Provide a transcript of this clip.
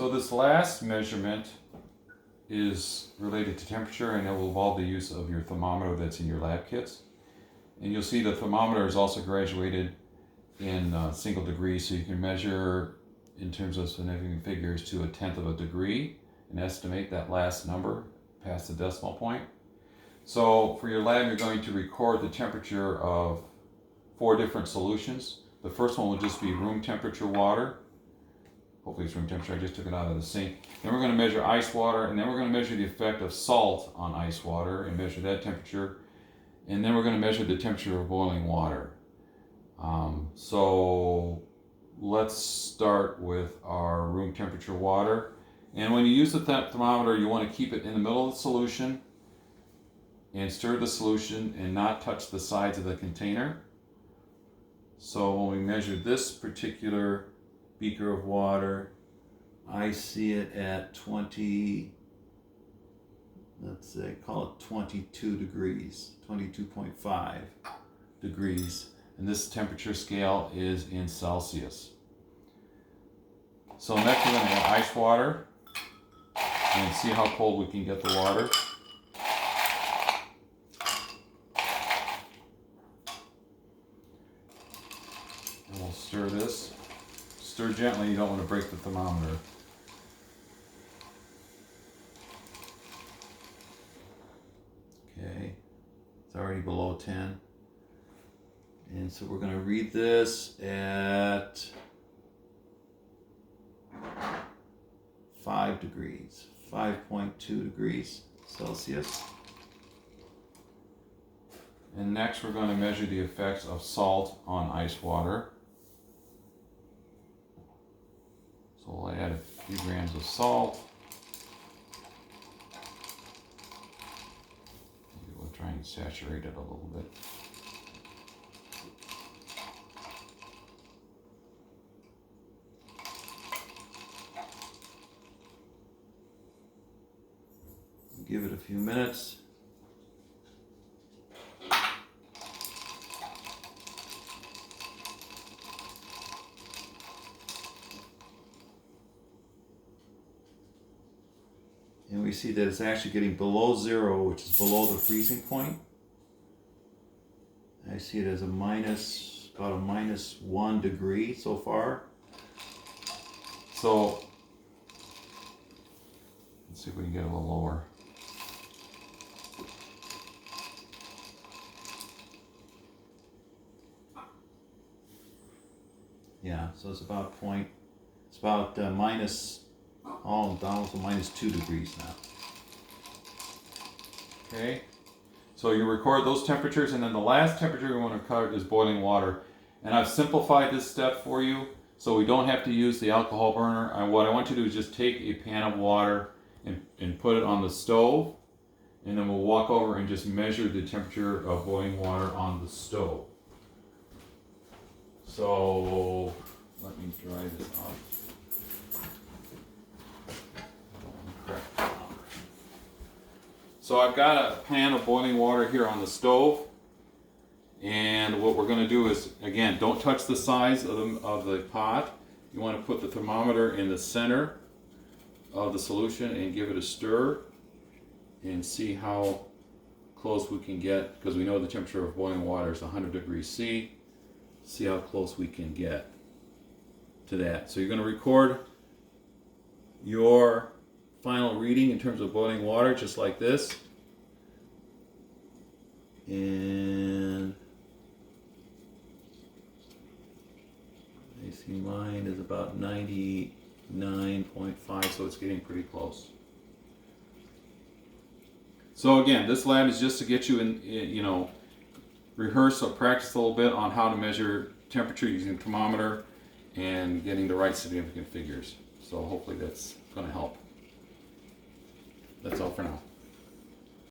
So this last measurement is related to temperature, and it will involve the use of your thermometer that's in your lab kits. And you'll see the thermometer is also graduated in single degrees, so you can measure in terms of significant figures to 1/10 of a degree and estimate that last number past the decimal point. So for your lab, you're going to record the temperature of 4 different solutions. The first one will just be room temperature water. Hopefully it's room temperature, I just took it out of the sink. Then we're going to measure ice water, and then we're going to measure the effect of salt on ice water and measure that temperature. And then we're going to measure the temperature of boiling water. So let's start with our room temperature water. And when you use the thermometer, you want to keep it in the middle of the solution and stir the solution and not touch the sides of the container. So when we measure this particular beaker of water, I see it at 20, let's say, call it 22 degrees, 22.5 degrees. And this temperature scale is in Celsius. So next we're going to add ice water and see how cold we can get the water. And we'll stir this. Stir gently, you don't want to break the thermometer. Okay, it's already below 10. And so we're going to read this at 5 degrees, 5.2 degrees Celsius. And next we're going to measure the effects of salt on ice water. So we'll add a few grams of salt. Maybe we'll try and saturate it a little bit. Give it a few minutes. And we see that it's actually getting below 0, which is below the freezing point. I see it as about a minus 1 degree so far. So let's see if we can get a little lower. Yeah, so it's about minus, down to minus 2 degrees now. Okay, so you record those temperatures, and then the last temperature we want to cover is boiling water. And I've simplified this step for you, so we don't have to use the alcohol burner. What I want you to do is just take a pan of water and put it on the stove, and then we'll walk over and just measure the temperature of boiling water on the stove. So let me dry this off. So I've got a pan of boiling water here on the stove, and what we're going to do is, again, don't touch the sides of the pot. You want to put the thermometer in the center of the solution and give it a stir and see how close we can get, because we know the temperature of boiling water is 100 degrees C. See how close we can get to that. So you're going to record your final reading in terms of boiling water, just like this. And I see mine is about 99.5, so it's getting pretty close. So again, this lab is just to get you in, rehearse or practice a little bit on how to measure temperature using a thermometer and getting the right significant figures. So hopefully that's going to help. That's all for now.